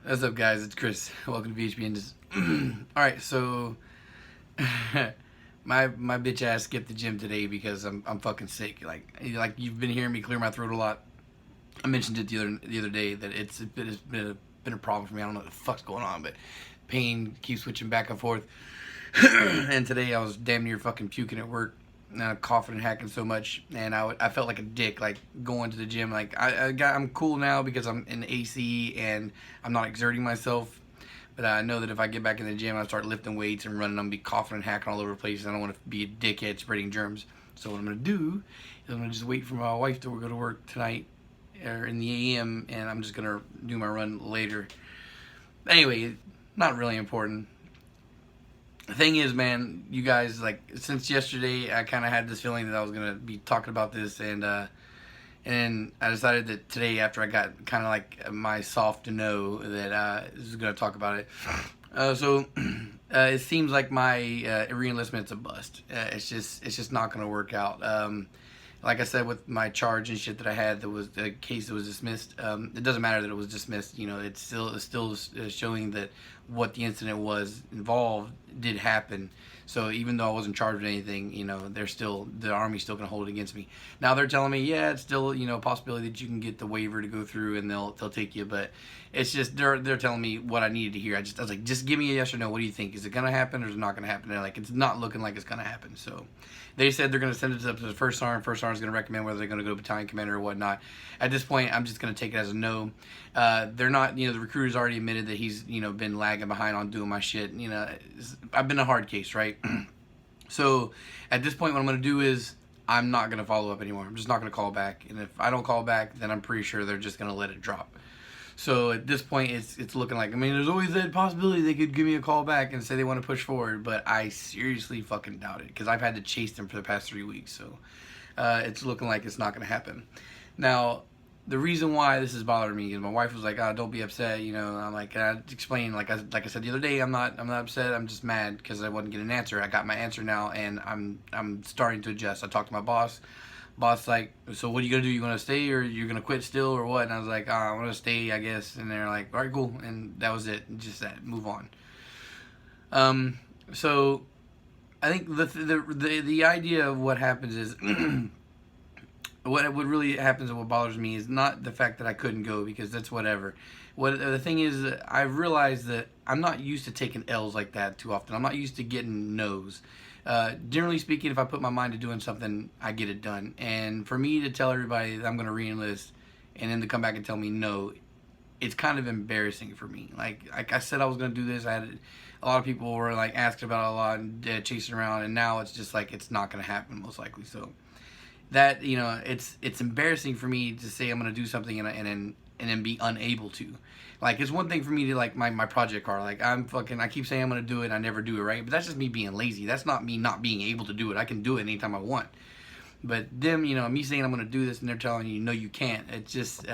What's up, guys? It's Chris. Welcome to VHB. Alright, so my bitch ass skipped the gym today because I'm fucking sick. Like you've been hearing me clear my throat a lot. I mentioned it the other day that it's been a problem for me. I don't know what the fuck's going on, but pain keeps switching back and forth. And today I was damn near fucking puking at work, coughing and hacking so much, and I felt like a dick, like going to the gym. Like I'm cool now because I'm in AC and I'm not exerting myself. But I know that if I get back in the gym, I start lifting weights and running, I'm gonna be coughing and hacking all over the place. And I don't want to be a dickhead spreading germs. So what I'm gonna do is I'm gonna just wait for my wife to go to work tonight or in the AM, and I'm just gonna do my run later. Anyway, not really important. The thing is, man, you guys, like, since yesterday, I kind of had this feeling that I was gonna be talking about this, and I decided that today, after I got kind of like my soft no, that I was gonna talk about it. So it seems like my re-enlistment's a bust. It's just not gonna work out. Like I said, with my charge and shit that I had, that was the case that was dismissed. It doesn't matter that it was dismissed. You know, it's still showing that what the incident was involved did happen. So even though I wasn't charged with anything, you know, the Army's still gonna hold it against me. Now they're telling me, yeah, it's still, you know, a possibility that you can get the waiver to go through and they'll take you, but it's just they're telling me what I needed to hear. I was like, just give me a yes or no. What do you think? Is it gonna happen or is it not gonna happen? They're like, it's not looking like it's gonna happen. So they said they're gonna send it up to the first sergeant. First sergeant's gonna recommend whether they're gonna go to battalion commander or whatnot. At this point, I'm just gonna take it as a no. They're not, you know, the recruiter's already admitted that he's, you know, been lagging behind on doing my shit. You know, I've been a hard case, right? So at this point, what I'm going to do is I'm not going to follow up anymore. I'm just not going to call back. And if I don't call back, then I'm pretty sure they're just going to let it drop. So at this point, it's looking like, I mean, there's always that possibility they could give me a call back and say they want to push forward, but I seriously fucking doubt it because I've had to chase them for the past 3 weeks. So it's looking like it's not going to happen. Now, the reason why this is bothering me is my wife was like, "Oh, don't be upset," you know. And I'm like, I explained, like I said the other day, I'm not upset. I'm just mad because I wasn't getting an answer. I got my answer now, and I'm starting to adjust. I talked to my boss. Boss like, so what are you gonna do? You gonna stay or you're gonna quit still or what? And I was like, I'm gonna stay, I guess. And they're like, all right, cool. And that was it. Just that. Move on. So I think the idea of what happens is. What really happens and what bothers me is not the fact that I couldn't go because that's whatever. What the thing is, I've realized that I'm not used to taking L's like that too often. I'm not used to getting no's. Generally speaking, if I put my mind to doing something, I get it done. And for me to tell everybody that I'm going to re-enlist and then to come back and tell me no, it's kind of embarrassing for me. Like I said I was going to do this. I had a lot of people were like asking about it a lot and chasing around, and now it's just like it's not going to happen most likely. So that, you know, it's embarrassing for me to say I'm gonna do something and then be unable to. Like, it's one thing for me to like my project car. Like, I keep saying I'm gonna do it and I never do it, right? But that's just me being lazy. That's not me not being able to do it. I can do it anytime I want. But them, you know, me saying I'm gonna do this and they're telling you no, you can't. It's just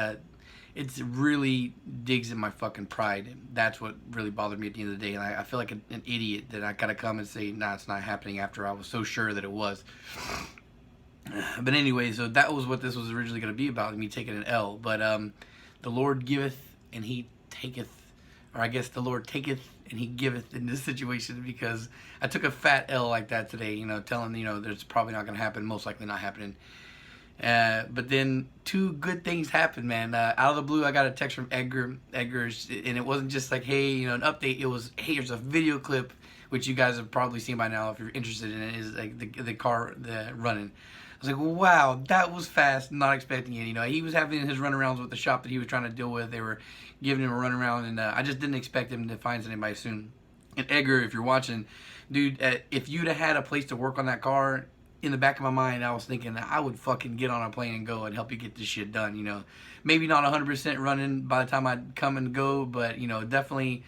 it's really digs at my fucking pride. And that's what really bothered me at the end of the day. And I feel like an idiot that I gotta come and say, nah, it's not happening after I was so sure that it was. But anyway, so that was what this was originally going to be about, me taking an L. But the Lord giveth and he taketh, or I guess the Lord taketh and he giveth in this situation, because I took a fat L like that today, you know, telling, you know, there's probably not going to happen, most likely not happening. But then two good things happened, man. Out of the blue, I got a text from Edgar, and it wasn't just like, hey, you know, an update. It was, hey, here's a video clip, which you guys have probably seen by now if you're interested in it, is like the car running. I was like, wow, that was fast, not expecting it. You know, he was having his runarounds with the shop that he was trying to deal with. They were giving him a runaround, and I just didn't expect him to find anybody soon. And Edgar, if you're watching, dude, if you'd have had a place to work on that car, in the back of my mind, I was thinking that I would fucking get on a plane and go and help you get this shit done, you know. Maybe not 100% running by the time I'd come and go, but, you know, definitely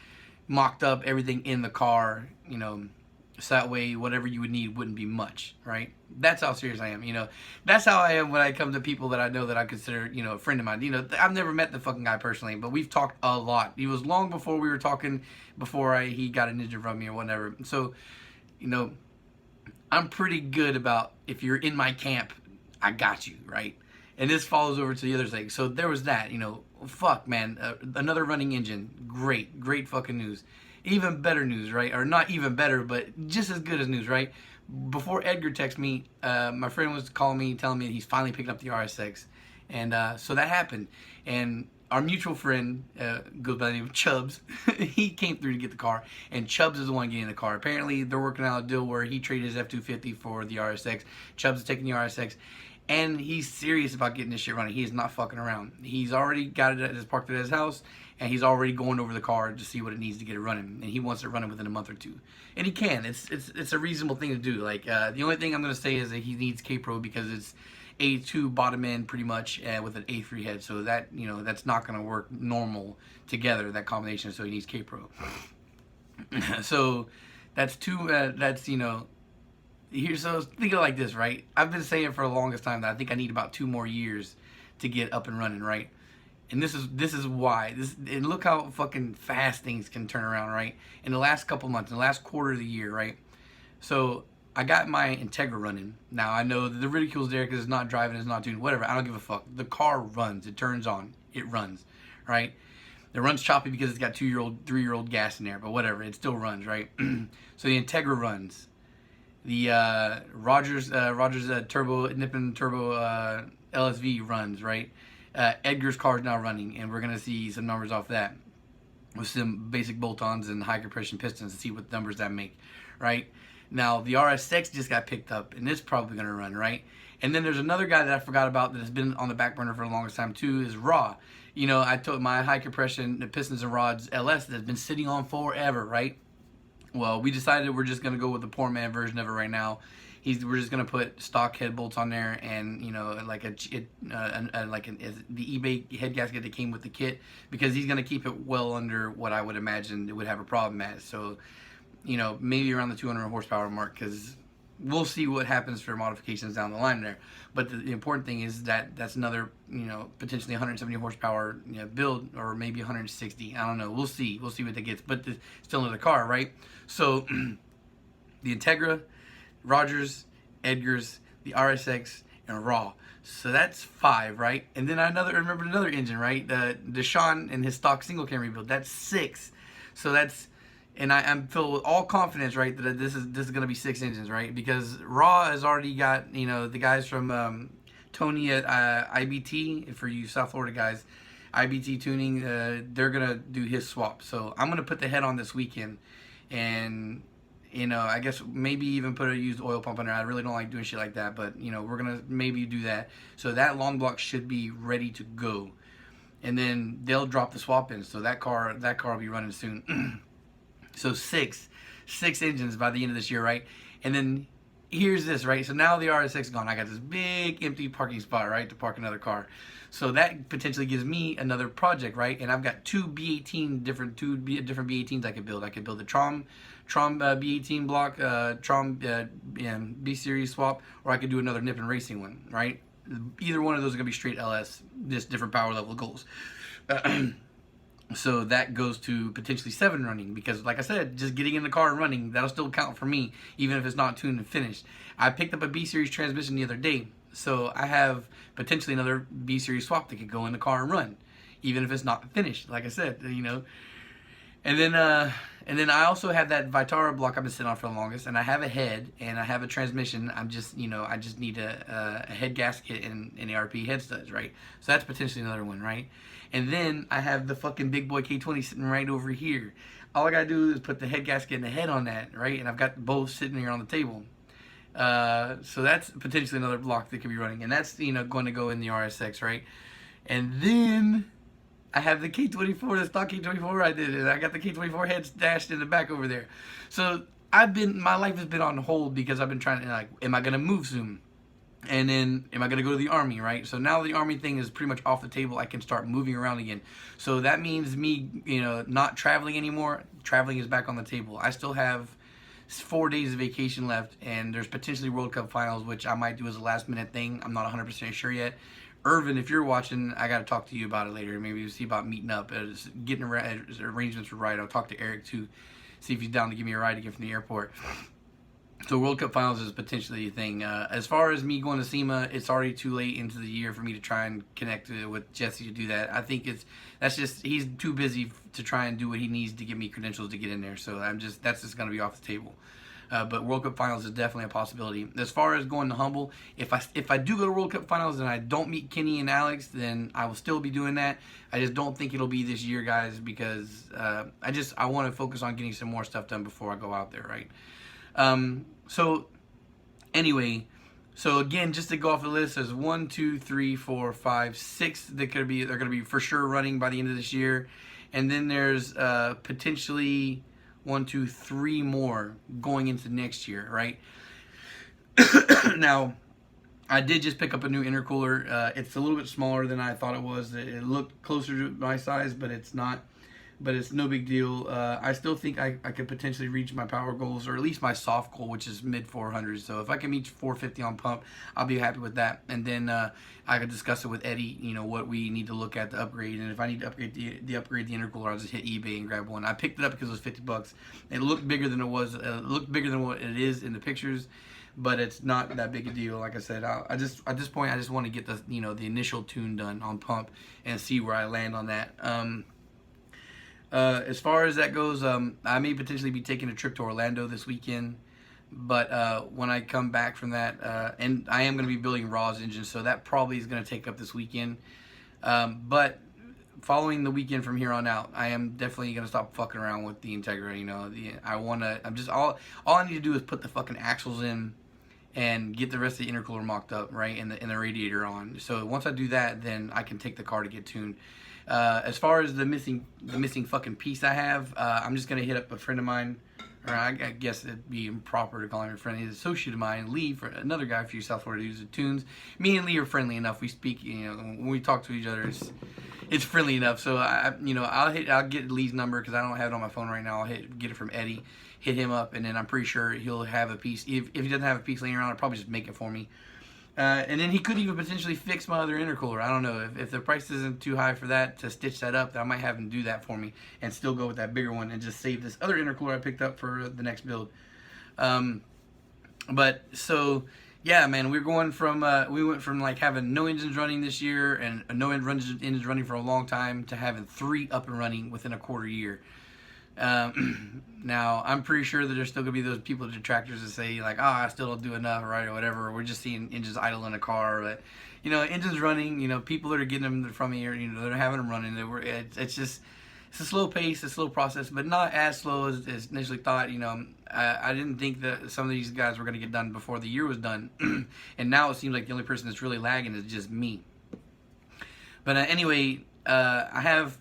mocked up everything in the car, you know, so that way whatever you would need wouldn't be much, right? That's how serious I am, you know. That's how I am when I come to people that I know that I consider, you know, a friend of mine. You know, I've never met the fucking guy personally, but we've talked a lot. It was long before we were talking, before he got a ninja from me or whatever. So, you know, I'm pretty good about, if you're in my camp, I got you, right? And this follows over to the other thing. So there was that, you know, fuck, man, another running engine. Great fucking news. Even better news, right? Or not even better, but just as good as news, right? Before Edgar texted me, my friend was calling me, telling me he's finally picking up the RSX, and so that happened. And our mutual friend goes by the name of Chubbs. He came through to get the car, and Chubbs is the one getting the car. Apparently, they're working out a deal where he traded his F-250 for the RSX. Chubbs is taking the RSX, and he's serious about getting this shit running. He is not fucking around. He's already got it parked at his house, and he's already going over the car to see what it needs to get it running. And he wants it running within a month or two. And he can. It's a reasonable thing to do. Like, the only thing I'm going to say is that he needs K-Pro because it's A2 bottom end pretty much with an A3 head. So that, you know, that's not going to work normal together, that combination. So he needs K-Pro. So that's that's, you know, here, so think of it like this, right? I've been saying for the longest time that I think I need about 2 more years to get up and running, right? And this is why. And look how fucking fast things can turn around, right? In the last couple months, in the last quarter of the year, right? So I got my Integra running. Now I know that the ridicule's there because it's not driving, it's not tuned, whatever. I don't give a fuck. The car runs. It turns on. It runs, right? It runs choppy because it's got 2-year-old, 3-year-old gas in there, but whatever. It still runs, right? So the Integra runs. The Rogers turbo Nippon turbo LSV runs, right? Edgar's car is now running, and we're gonna see some numbers off that with some basic bolt-ons and high compression pistons to see what numbers that make, right? Now the RSX just got picked up, and it's probably gonna run, right? And then there's another guy that I forgot about that has been on the back burner for the longest time too, is Raw. You know, I told my high compression pistons and rods LS that's been sitting on forever, right? Well, we decided we're just gonna go with the poor man version of it right now. We're just gonna put stock head bolts on there, and you know, like the eBay head gasket that came with the kit, because he's gonna keep it well under what I would imagine it would have a problem at. So, you know, maybe around the 200 horsepower mark, because we'll see what happens for modifications down the line there. But the important thing is that that's another, you know, potentially 170 horsepower, you know, build, or maybe 160. I don't know. We'll see. We'll see what that gets. But still another car, right? So the Integra, Rogers, Edgar's, the RSX, and Raw. So that's 5, right? And then I remembered another engine, right? Deshaun and his stock single cam rebuild. That's 6. So that's, and I'm filled with all confidence, right, that this is gonna be 6 engines, right? Because Raw has already got, you know, the guys from Tony at IBT, for you South Florida guys, IBT tuning, they're gonna do his swap. So I'm gonna put the head on this weekend, and you know, I guess maybe even put a used oil pump on there. I really don't like doing shit like that, but you know, we're gonna maybe do that. So that long block should be ready to go, and then they'll drop the swap in. So that car will be running soon. So six engines by the end of this year, right? And then here's this, right? So now the RSX is gone. I got this big empty parking spot, right, to park another car. So that potentially gives me another project, right? And I've got two different B18s I could build. I could build a Trom B18 block, Trom B series swap, or I could do another Nippon Racing one, right? Either one of those are gonna be straight LS, just different power level goals. So that goes to potentially 7 running, because like I said, just getting in the car and running, that'll still count for me, even if it's not tuned and finished. I picked up a B-Series transmission the other day, so I have potentially another B-Series swap that could go in the car and run, even if it's not finished, like I said, you know. And then I also have that Vitara block I've been sitting on for the longest, and I have a head, and I have a transmission. I'm just, you know, I just need a head gasket and ARP head studs, right? So that's potentially another one, right? And then I have the fucking big boy K20 sitting right over here. All I gotta do is put the head gasket and the head on that, right? And I've got both sitting here on the table. So that's potentially another block that could be running, and that's, you know, going to go in the RSX, right? And then I have the K24, the stock K24 I did, and I got the K24 head stashed in the back over there. So my life has been on hold because I've been trying to, like, am I gonna move soon? And then, am I going to go to the Army, right? So now the Army thing is pretty much off the table. I can start moving around again. So that means me, you know, not traveling anymore. Traveling is back on the table. I still have 4 days of vacation left, and there's potentially World Cup finals, which I might do as a last-minute thing. I'm not 100% sure yet. Irvin, if you're watching, I got to talk to you about it later. Maybe see about meeting up, getting arrangements for ride. I'll talk to Eric, too, see if he's down to give me a ride again from the airport. So World Cup Finals is potentially a thing. As far as me going to SEMA, it's already too late into the year for me to try and connect with Jesse to do that. I think he's too busy to try and do what he needs to get me credentials to get in there. So that's just going to be off the table. But World Cup Finals is definitely a possibility. As far as going to Humble, if I do go to World Cup Finals and I don't meet Kenny and Alex, then I will still be doing that. I just don't think it'll be this year, guys, because I want to focus on getting some more stuff done before I go out there, right? So anyway, so again, just to go off the list, there's 1, 2, 3, 4, 5, 6 they're gonna be for sure running by the end of this year, and then there's potentially 1, 2, 3 more going into next year, right? Now, I did just pick up a new intercooler. It's a little bit smaller than I thought it was. It looked closer to my size, but it's not. But it's no big deal. I still think I could potentially reach my power goals, or at least my soft goal, which is mid 400s. So if I can reach 450 on pump, I'll be happy with that. And then I could discuss it with Eddie, what we need to look at to upgrade. And if I need to upgrade the intercooler, I'll just hit eBay and grab one. I picked it up because it was $50. It looked bigger than it was. It looked bigger than what it is in the pictures, but it's not that big a deal. Like I said, at this point, I just want to get the the initial tune done on pump and see where I land on that. As far as that goes, I may potentially be taking a trip to Orlando this weekend, but when I come back from that, and I am going to be building Raw's engine, so that probably is going to take up this weekend. But following the weekend from here on out, I am definitely going to stop fucking around with the Integra. All I need to do is put the fucking axles in and get the rest of the intercooler mocked up, right, and the radiator on. So once I do that, then I can take the car to get tuned. As far as the missing fucking piece I have, I'm just gonna hit up a friend of mine, or I guess it'd be improper to call him a friend. He's an associate of mine, Lee, for another guy for you South Florida user tunes. Me and Lee are friendly enough. We speak, when we talk to each other, it's friendly enough. So I'll get Lee's number because I don't have it on my phone right now. I'll get it from Eddie, hit him up, and then I'm pretty sure he'll have a piece. If he doesn't have a piece laying around, I'll probably just make it for me. And then he could even potentially fix my other intercooler. I don't know. If the price isn't too high for that, to stitch that up, I might have him do that for me and still go with that bigger one and just save this other intercooler I picked up for the next build. But so, yeah, man, we went from like having no engines running this year and no engines running for a long time to having 3 up and running within a quarter year. Now, I'm pretty sure that there's still going to be those people, detractors, that say, like, I still don't do enough, right, or whatever. We're just seeing engines idle in a car. But, engines running, people that are getting them from here, they're having them running. It's just, it's a slow pace, a slow process, but not as slow as initially thought. I didn't think that some of these guys were going to get done before the year was done. And now it seems like the only person that's really lagging is just me. But anyway, I have,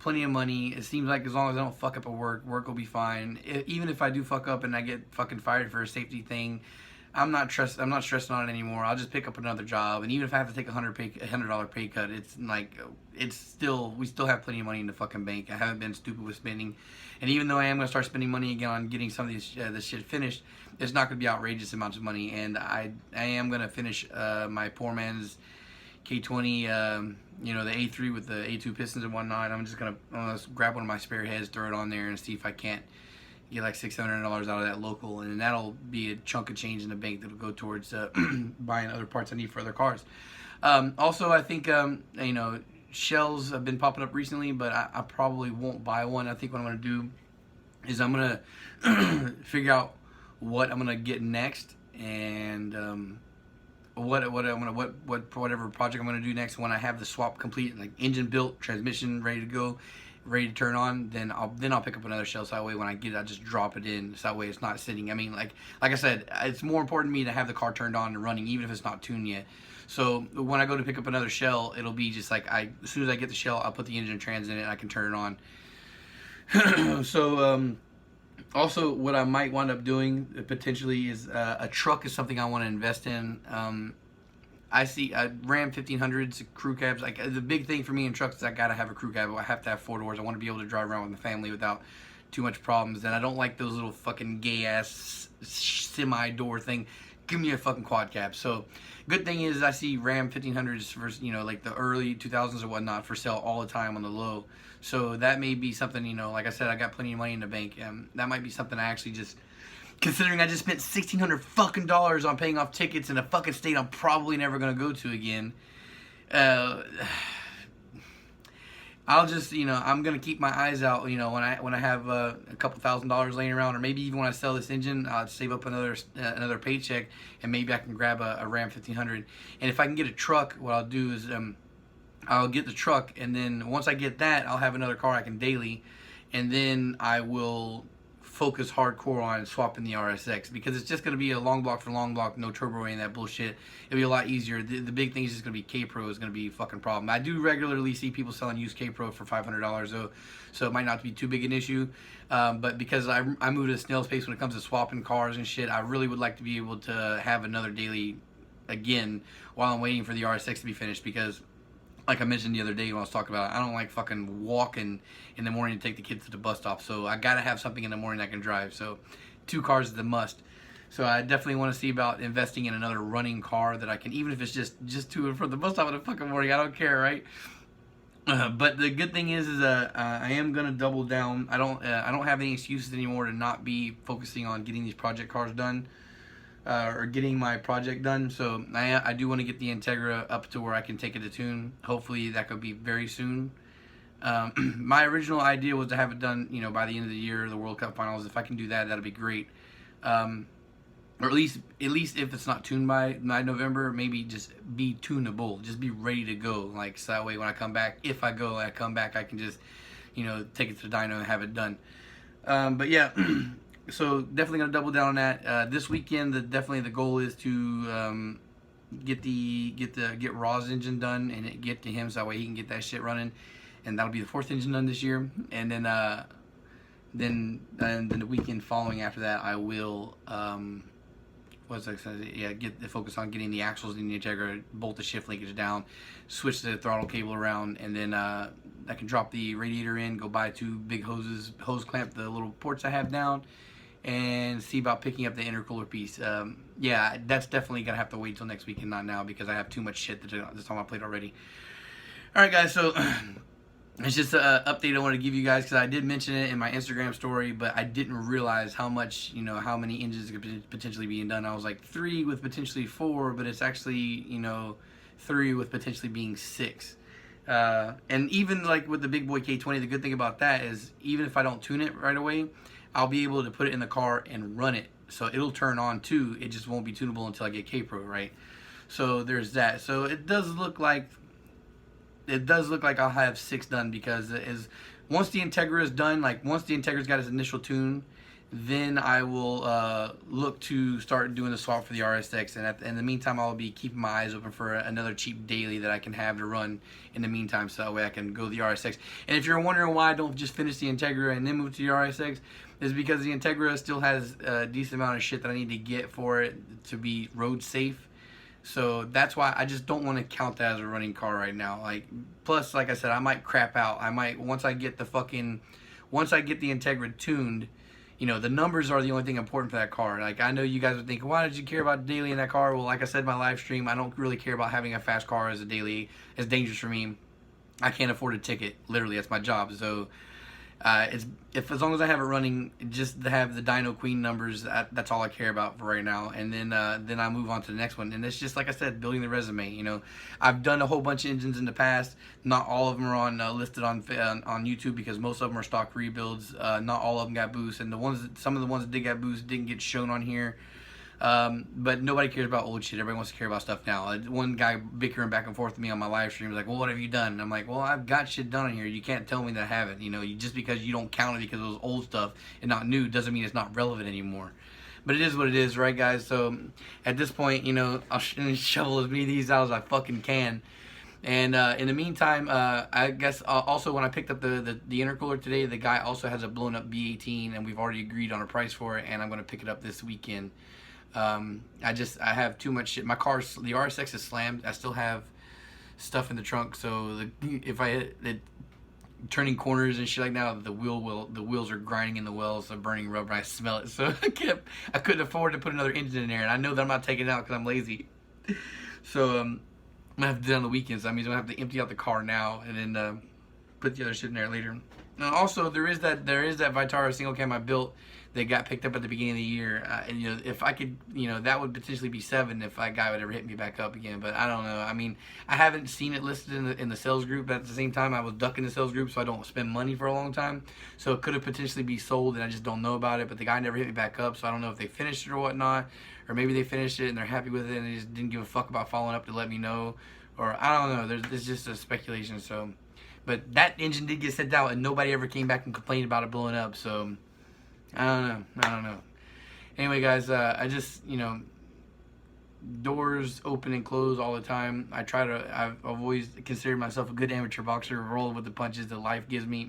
plenty of money. It seems like as long as I don't fuck up at work will be fine. Even if I do fuck up and I get fucking fired for a safety thing, I'm not stressing on it anymore. I'll just pick up another job, and even if I have to take $100 pay cut, it's like we still have plenty of money in the fucking bank. I haven't been stupid with spending, and even though I am gonna start spending money again on getting some of this shit finished, it's not gonna be outrageous amounts of money. And I am gonna finish my poor man's K20, the A3 with the A2 pistons and whatnot. I'm gonna grab one of my spare heads, throw it on there, and see if I can't get like $600 out of that local, and that'll be a chunk of change in the bank that'll go towards buying other parts I need for other cars. Also, I think shells have been popping up recently, but I probably won't buy one. I think what I'm gonna do is I'm gonna figure out what I'm gonna get next, and whatever project I'm gonna do next. When I have the swap complete, like engine built, transmission ready to go, ready to turn on, then I'll pick up another shell. So that way when I get it, I just drop it in. So that way it's not sitting. I mean, like I said, it's more important to me to have the car turned on and running, even if it's not tuned yet. So when I go to pick up another shell, it'll be just like as soon as I get the shell, I'll put the engine trans in it and I can turn it on. So also, what I might wind up doing potentially is a truck is something I want to invest in. I see Ram 1500s, crew cabs. Like the big thing for me in trucks is I gotta have a crew cab. I have to have 4 doors. I want to be able to drive around with my family without too much problems. And I don't like those little fucking gay ass semi door thing. Give me a fucking quad cab. So good thing is I see Ram 1500s versus like the early 2000s or whatnot for sale all the time on the low. So that may be something, like I said, I got plenty of money in the bank. That might be something I actually just Considering I just spent $1,600 fucking dollars on paying off tickets in a fucking state I'm probably never gonna go to again. I'll just, I'm gonna keep my eyes out. When I have a couple $1,000s laying around, or maybe even when I sell this engine, I'll save up another paycheck, and maybe I can grab a Ram 1500. And if I can get a truck, what I'll do is I'll get the truck, and then once I get that, I'll have another car I can daily, and then I will focus hardcore on swapping the RSX, because it's just going to be a long block for long block, no turbo or any of that bullshit. It'll be a lot easier. The big thing is just going to be K-Pro is going to be a fucking problem. I do regularly see people selling used K-Pro for $500 though, so it might not be too big an issue. But because I move at a snail's pace when it comes to swapping cars and shit, I really would like to be able to have another daily again while I'm waiting for the RSX to be finished, because like I mentioned the other day when I was talking about it, I don't like fucking walking in the morning to take the kids to the bus stop. So I gotta have something in the morning I can drive. So 2 cars is a must. So I definitely want to see about investing in another running car that I can, even if it's just to and from the bus stop in the fucking morning. I don't care, right? But the good thing is I am gonna double down. I don't have any excuses anymore to not be focusing on getting these project cars done. Or getting my project done. So I do want to get the Integra up to where I can take it to tune. Hopefully that could be very soon. My original idea was to have it done, by the end of the year, the World Cup Finals. If I can do that, that'll be great. Or at least if it's not tuned by November, maybe just be tunable, just be ready to go. Like, so that way when I come back, if I come back, I can just, take it to the dyno and have it done. But yeah. So definitely gonna double down on that this weekend. Definitely the goal is to get Raw's engine done and get to him, so that way he can get that shit running, and that'll be the 4th engine done this year. And then the weekend following after that, I will get the focus on getting the axles in the Integra, bolt the shift linkage down, switch the throttle cable around, and then I can drop the radiator in, go buy 2 big hose clamp the little ports I have down, and see about picking up the intercooler piece. Yeah, that's definitely gonna have to wait till next week and not now, because I have too much shit that's on my plate already. Alright guys, so it's just an update I want to give you guys, because I did mention it in my Instagram story, but I didn't realize how much, how many engines could potentially be done. I was like 3 with potentially 4, but it's actually, 3 with potentially being 6. And even like with the big boy K20, the good thing about that is even if I don't tune it right away, I'll be able to put it in the car and run it. So it'll turn on too. It just won't be tunable until I get K-Pro, right? So there's that. So it does look like I'll have 6 done, because once the Integra is done, like once the Integra's got its initial tune, then I will look to start doing the swap for the RSX. And in the meantime, I'll be keeping my eyes open for another cheap daily that I can have to run in the meantime, so that way I can go the RSX. And if you're wondering why I don't just finish the Integra and then move to the RSX, is because the Integra still has a decent amount of shit that I need to get for it to be road safe. So that's why I just don't want to count that as a running car right now. Like, plus, like I said, I might crap out. Once I get the Integra tuned, the numbers are the only thing important for that car. Like, I know you guys would think, why did you care about daily in that car? Well, like I said in my live stream, I don't really care about having a fast car as a daily. It's dangerous for me. I can't afford a ticket. Literally, that's my job. So as long as I have it running, just to have the Dyno Queen numbers, that's all I care about for right now. And then I move on to the next one. And it's just like I said, building the resume. I've done a whole bunch of engines in the past. Not all of them are on listed on YouTube, because most of them are stock rebuilds. Not all of them got boosts, and some of the ones that did get boosts didn't get shown on here. But nobody cares about old shit. Everybody wants to care about stuff now. One guy bickering back and forth with me on my live stream was like, well, what have you done? And I'm like, well, I've got shit done on here. You can't tell me that I haven't. Just because you don't count it because it was old stuff and not new doesn't mean it's not relevant anymore. But it is what it is, right, guys? So at this point, I'll shovel as many of these out as I fucking can. And in the meantime, I guess also when I picked up the intercooler today, the guy also has a blown up B18, and we've already agreed on a price for it, and I'm going to pick it up this weekend. I have too much shit. The RSX is slammed. I still have stuff in the trunk, so if I hit it, turning corners and shit like that, the wheels are grinding in the wells, they're burning rubber. I smell it, so I couldn't afford to put another engine in there, and I know that I'm not taking it out because I'm lazy. So I'm gonna have to do it on the weekends. That means I'm gonna have to empty out the car now and then put the other shit in there later. Also, there is that Vitara single cam I built that got picked up at the beginning of the year, and if I could, that would potentially be 7 if that guy would ever hit me back up again. But I don't know. I mean, I haven't seen it listed in the sales group. But at the same time, I was ducking the sales group so I don't spend money for a long time. So it could have potentially be sold, and I just don't know about it. But the guy never hit me back up, so I don't know if they finished it or whatnot, or maybe they finished it and they're happy with it and they just didn't give a fuck about following up to let me know, or I don't know. There's just a speculation. So. But that engine did get sent out, and nobody ever came back and complained about it blowing up. So, I don't know. Anyway, guys, I just, doors open and close all the time. I've always considered myself a good amateur boxer, rolling with the punches that life gives me.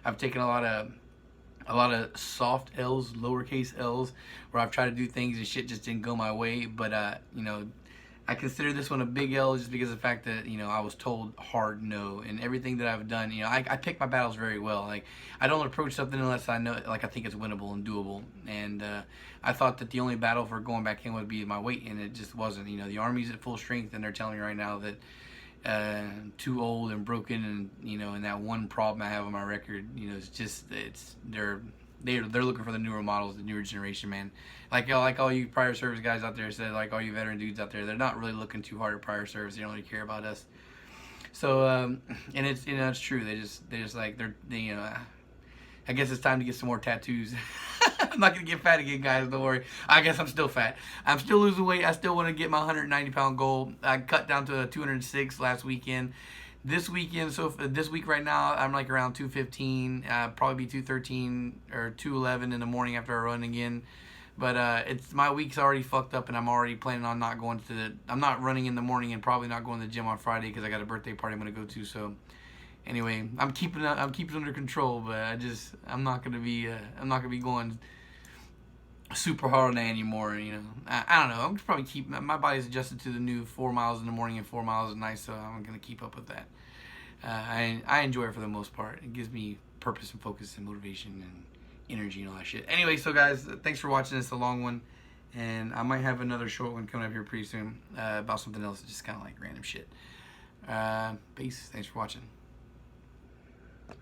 I've taken a lot of soft L's, lowercase L's, where I've tried to do things and shit just didn't go my way. But, I consider this one a big L just because of the fact that, I was told hard no. And everything that I've done, I pick my battles very well. Like, I don't approach something unless I know, like, I think it's winnable and doable. And I thought that the only battle for going back in would be my weight, and it just wasn't. The Army's at full strength, and they're telling me right now that too old and broken, and that one problem I have on my record, they're looking for the newer models, the newer generation, man. Like all you prior service guys out there said, like all you veteran dudes out there, they're not really looking too hard at prior service. They don't really care about us. So, and it's true. They just like I guess it's time to get some more tattoos. I'm not gonna get fat again, guys. Don't worry. I guess I'm still fat. I'm still losing weight. I still want to get my 190-pound goal. I cut down to 206 last weekend. This weekend, this week right now, I'm like around 215, probably be 213 or 211 in the morning after I run again. But it's my week's already fucked up, and I'm already planning on not going I'm not running in the morning and probably not going to the gym on Friday because I got a birthday party I'm gonna go to. So anyway, I'm keeping it under control, but I'm not gonna be going super hard on that anymore. I don't know. I'm just probably my body's adjusted to the new 4 miles in the morning and 4 miles at night, so I'm gonna keep up with that. I enjoy it for the most part. It gives me purpose and focus and motivation and energy and all that shit. Anyway, so guys, thanks for watching. It's a long one, and I might have another short one coming up here pretty soon about something else, just kind of like random shit. Peace. Thanks for watching.